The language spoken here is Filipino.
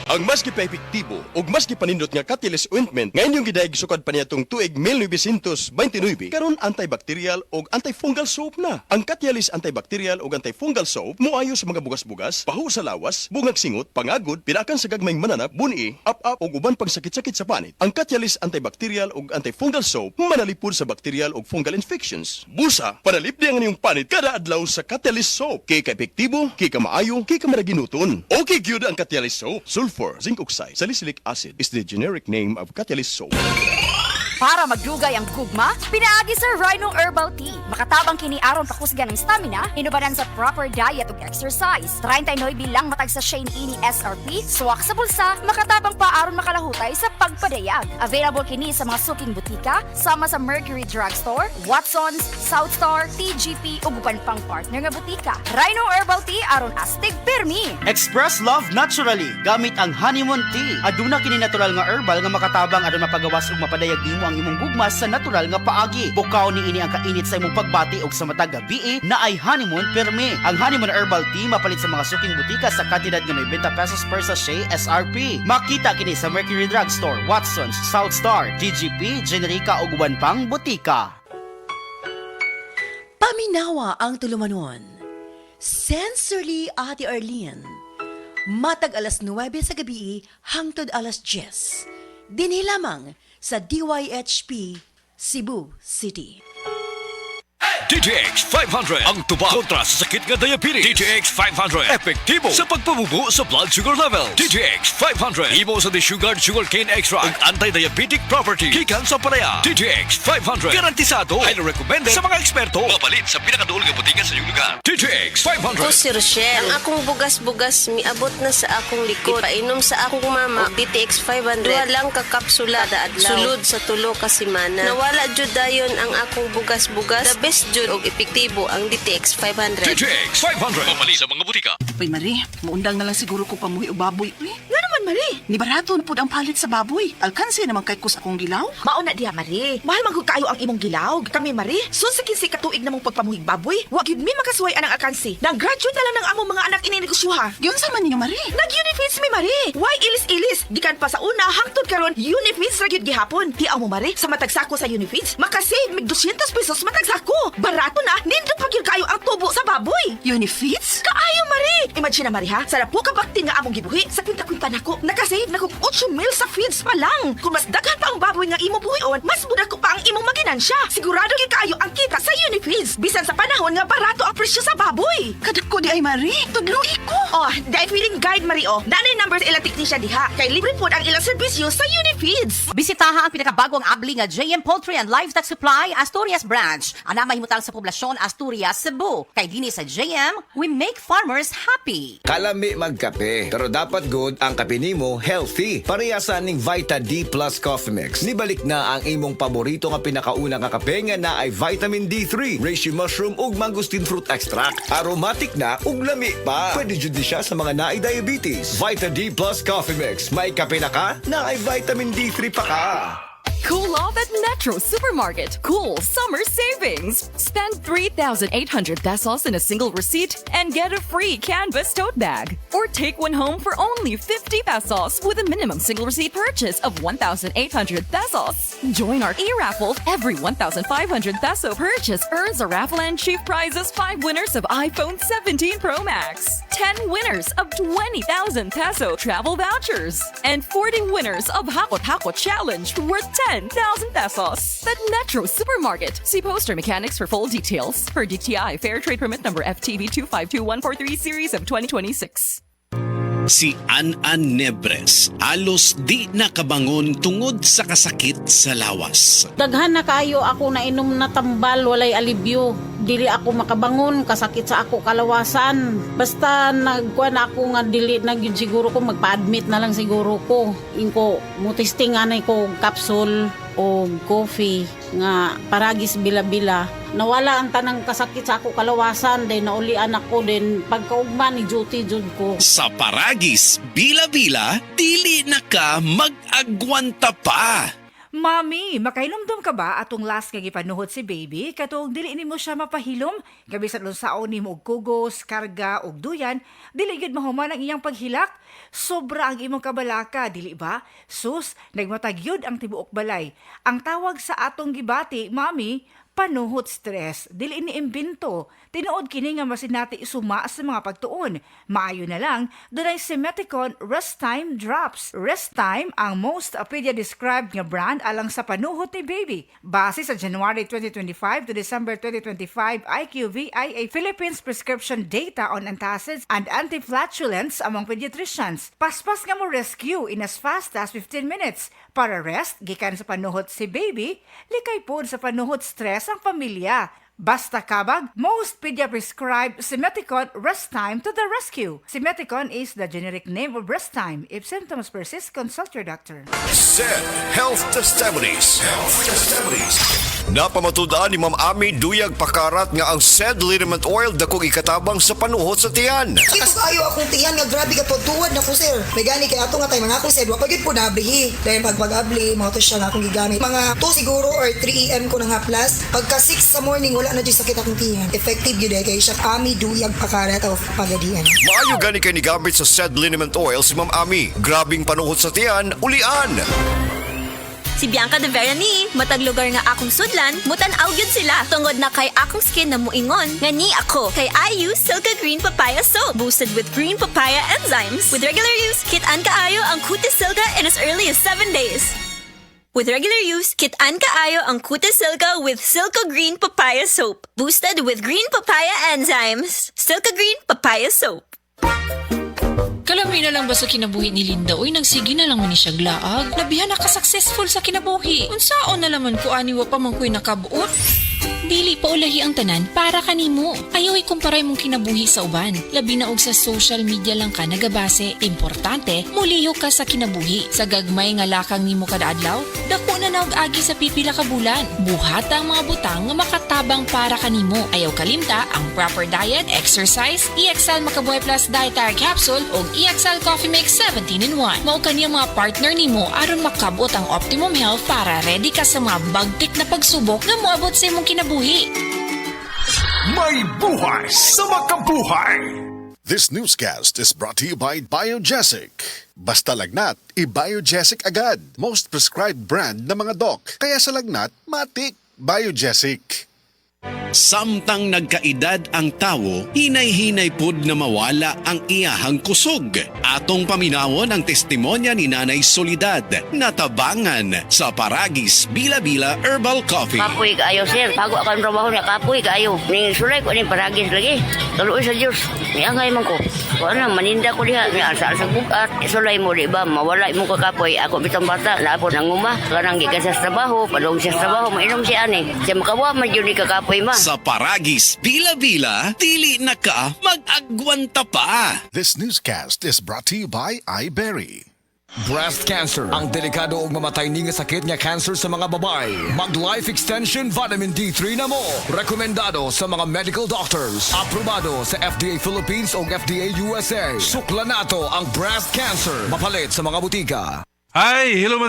Ang mas gipa-epektibo ug mas gipanindot nga Catalyst ointment ngayon yung gidaig sukad pa niya tong tuig 1929 karon antibacterial ug antifungal soap na. Ang Catalyst antibacterial ug antifungal soap moayo sa mga bugas-bugas, pahu sa lawas, bungag singot, pangagod, pinakan sa gagmayng mananap, buni, up-up ug uban pang sakit-sakit sa panit. Ang Catalyst antibacterial ug antifungal soap manalipod sa bacterial ug fungal infections. Busa, panalip diyan ang iyong panit kada adlaw sa Catalyst soap. Kay ka-epektibo, kay ka maayo, kay ka maraginuton. Okay gyud ang Catalyst soap. Sulfur, zinc oxide, salicylic acid is the generic name of Catalyst soap. Para magdugay ang gugma, pinaagi sa Rhino Herbal Tea. Makatabang kini aron pakusgan ng stamina, inubanan sa proper diet ug exercise. 39 bilang matag sa Shane ini SRP, suwak sa bulsa, makatabang pa aron makalahutay sa pagpadayag. Available kini sa mga suking butika, sama sa Mercury Drugstore, Watson's, Southstar, TGP ug uban pang partner nga butika. Rhino Herbal Tea aron astig pirmi. Express love naturally gamit ang honeymoon tea. Aduna kini natural nga herbal nga makatabang aron mapagawas ug mapadayag nimo ang imong gugma sa natural nga paagi. Bukaw ni ini ang kainit sa imong pagbati ug sa matag gabi na ay honeymoon pirmi. Ang honeymoon herbal tea mapalit sa mga suking butika sa kantidad nga 90 pesos per sachet SRP. Makita kini sa Mercury Drugstore, Watson's, Southstar, TGP, Generica ug uban pang butika. Paminawa ang tulumanon. Sensorily Ate Arlene. Matag alas 9 sa gabi hangtod alas 10. Dinhi lamang sa DYHP Cebu City. DTX 500 ang tubag kontra sa sakit nga diabetes. DTX 500 epektibo sa pagpabubo sa blood sugar level. DTX 500 imo sa desugared sugarcane extract ug anti-diabetic property gikan sa palaya. DTX 500 garantisado highly recommended sa mga eksperto. Mapalit sa pinakaduol nga butika sa iyong lugar. DTX 500. Ako si Rochelle. Ang akong bugas-bugas miabot na sa akong likod. Ipainom sa akong mama og DTX 500. Duha lang ka kapsula kada adlaw. Sulod sa tulo ka semana. Nawala jud dayon ang akong bugas-bugas. The best jud og epektibo ang DTX 500. DTX 500 mapalit sa mga butika. Uy, Marie, maundang na lang siguro ko pamuhi o baboy. Uy, nga naman, Marie. Ni barato na po ang palit sa baboy. Alkansi naman kay kus akong gilaw. Mauna diha, Marie. Mahal man kayo ang imong gilaw. Kami, Marie, sunsakin si katuig namong pagpamuhig baboy. Wag yun mi makasuway anang alkansi. Nag-graduate na lang ng among mga anak ininegosyoha. Yun sa man ninyo, Marie. Nag-Unifeeds mi, Marie. Why ilis-ilis? Gikan pa sa una, hangtod karon Unifeeds ra gyud gihapon. Hiaw mo, Marie, sa matag sako sa Unifeeds, makasave mig 200 pesos matag sako. Barato na, nindot pa gyud kayo ang tubo sa baboy. Unifeeds? Kaayo, Marie! Imagine na, Marie, ha? Sa po kabakti nga among gibuhi, sa kwinta-kwinta nako, nakasave na kong 8 mil sa feeds pa lang. Kung mas daghan pa ang baboy nga imo buhion, mas muda ko pa ang imong maginansya. Sigurado gyud kayo ang kita sa Unifeeds. Bisan sa panahon nga barato ang presyo sa baboy. Kadak ko di ay, Marie. Tudluhi ko. Oh, dahil feeling guide, Marie, oh. Nanay number sa ilang teknisya diha. Kay libre po ang ilang serbisyo sa Unifeeds. Bisitaha ang pinakabagong abli nga JM Poultry and Livestock Supply Asturias Branch. Ana mahimutang sa poblasyon Asturias, Cebu. Kay dini sa JM, we make farmers happy. Kalami magkape, pero dapat good ang kape nimo healthy. Parehasan ning Vita D Plus Coffee Mix. Nibalik na ang imong paborito nga pinakauna nga kape nga na ay vitamin D3, reishi mushroom ug mangosteen fruit extract. Aromatic na ug lami pa. Pwede jud ni siya sa mga naay diabetes. Vita D Plus Coffee Mix. May kape na ka? Na ay vitamin D3 pa ka. Cool off at Metro Supermarket. Cool summer savings. Spend 3,800 pesos in a single receipt and get a free canvas tote bag. Or take one home for only 50 pesos with a minimum single receipt purchase of 1,800 pesos. Join our e-raffle. Every 1,500 peso purchase earns a raffle and chief prizes 5 winners of iPhone 17 Pro Max, 10 winners of 20,000 peso travel vouchers, and 40 winners of Hakot Hakot Challenge worth 10,000 pesos. At Metro Supermarket. See poster mechanics for full details. Per DTI Fair Trade Permit number FTV 252143 series of 2026. Si An-An Nebres alos di nakabangon tungod sa kasakit sa lawas. Daghan na kayo ako na inom na tambal walay alibyo. Dili ako makabangon kasakit sa ako kalawasan. Basta nagkuha na ako nga dili na gyud siguro ko magpa-admit na lang siguro ko. Inko mutisting anay ko capsule o coffee nga paragis bila-bila. Nawala ang tanang kasakit sa ako kalawasan, then naulian ako, then pagkaugma ni duty jud ko. Sa paragis, bila-bila, dili na ka mag-agwanta pa. Mami, makahinumdum ka ba atong last nga gipanuhot si baby katong dili nimo siya mapahilom? Kabisan unsaon nimo og kugos, karga og duyan, dili gid mahuman ang iyang paghilak. Sobra ang imong kabalaka, dili ba? Sus, nagmatag yun ang tibuok balay. Ang tawag sa atong gibati, mami, panuhot stress, dili ni imbento. Tinuod kini nga masinati isuma sa mga pagtuon. Maayo na lang, dunay Simeticon Rest Time Drops. Rest Time ang most pedia-described nga brand alang sa panuhot ni baby. Base sa January 2025 to December 2025 IQVIA Philippines prescription data on antacids and anti-flatulence among pediatricians. Paspas nga mo rescue in as fast as 15 minutes. Para rest, gikan sa panuhot si baby, likay pod sa panuhot stress ang pamilya. Basta kabag, most pedia-prescribed Simeticon Rest Time to the rescue. Simeticon is the generic name of Rest Time. If symptoms persist, consult your doctor. SED Health Testimonies. Napamatudaan ni Ma'am Ami Duyag Pakarat nga ang SED liniment oil dakong ikatabang sa panuhot sa tiyan. Ito kayo akong tiyan nga grabe ka po tuwad na ko sir. May gani kay ato nga tayo mga akong sir. Wapagid po nablihi. Dahil pag-abli, mga to siya nga akong gigamit. Mga 2 siguro or 3 AM ko na nga plus. Pagka 6 sa morning, wala na dyan sakit akong tiyan. Effective yun kay siya Ami Duyag Pakarat of Pagadian. Maayo gani kay ni gamit sa SED liniment oil si Ma'am Ami. Grabing panuhot sa tiyan, ulian. Si Bianca de Vera ni, matag lugar nga akong sudlan, mutan-aw yun sila. Tungod na kay akong skin na muingon, nga ni ako. Kay I use Silka Green Papaya Soap, boosted with green papaya enzymes. With regular use, kit-an kaayo ang Cutis Silka in as early as 7 days. With regular use, kit-an kaayo ang Cutis Silka with Silka Green Papaya Soap, boosted with green papaya enzymes. Silka Green Papaya Soap. Kalami na lang ba sa kinabuhi ni Linda? Uy, nagsige na lang man ni siya glaag. Labihan na ka-successful sa kinabuhi. Unsaon na laman ko aniwa pa man ko'y nakabuot? Dili pa ulahi ang tanan para kanimo. Ayaw ikumparay mong kinabuhi sa uban. Labi na og sa social media lang ka nagabase. Importante, muliyo ka sa kinabuhi. Sa gagmay nga lakang nimo kada adlaw, dako na naog agi sa pipila ka bulan. Buhat ang mga butang nga makatabang para kanimo. Ayaw kalimta ang proper diet, exercise, EXL Makabuhay Plus Dietary Capsule o EXL Coffee Mix 17-in-1. Mao kaniyang mga partner nimo aron makabot ang optimum health para ready ka sa mga bagtik na pagsubok nga moabot sa imong kinabuhi. May buhay sa makabuhay! This newscast is brought to you by Biogesic. Basta lagnat, i-Biogesic agad. Most prescribed brand ng mga doc. Kaya sa lagnat, matik. Biogesic. Samtang nagkaedad ang tawo, hinay-hinay pod na mawala ang iyahang kusog. Atong paminawon ang testimonya ni Nanay Solidad, natabangan sa Paragis Bila-Bila Herbal Coffee. Kapoy kaayo sir, bago akong trabaho niya, kapoy kaayo. Ning sulay ko ning Paragis lagi. Tuloy sa Diyos, niangay man ko. Kung ano, maninda ko diha, ni asa-asa bukat. Sulay mo di ba, mawala mo ka kapoy. Ako bitang bata, laapon ang uma. Kanang gikan sa trabaho, padong siya sa trabaho, mainom siya ani. Siya makawa, magyuni ka kapoy ma. Sa Paragis Bila-Bila, dili na ka mag-agwanta pa. This newscast is brought to you by iBerry. Breast cancer, ang delikado ug mamatay ni nga sakit nga cancer sa mga babae. Mag-life extension vitamin D3 na mo. Rekomendado sa mga medical doctors. Aprobado sa FDA Philippines ug FDA USA. Sukla nato ang breast cancer. Mapalit sa mga butika. Hi, hello mga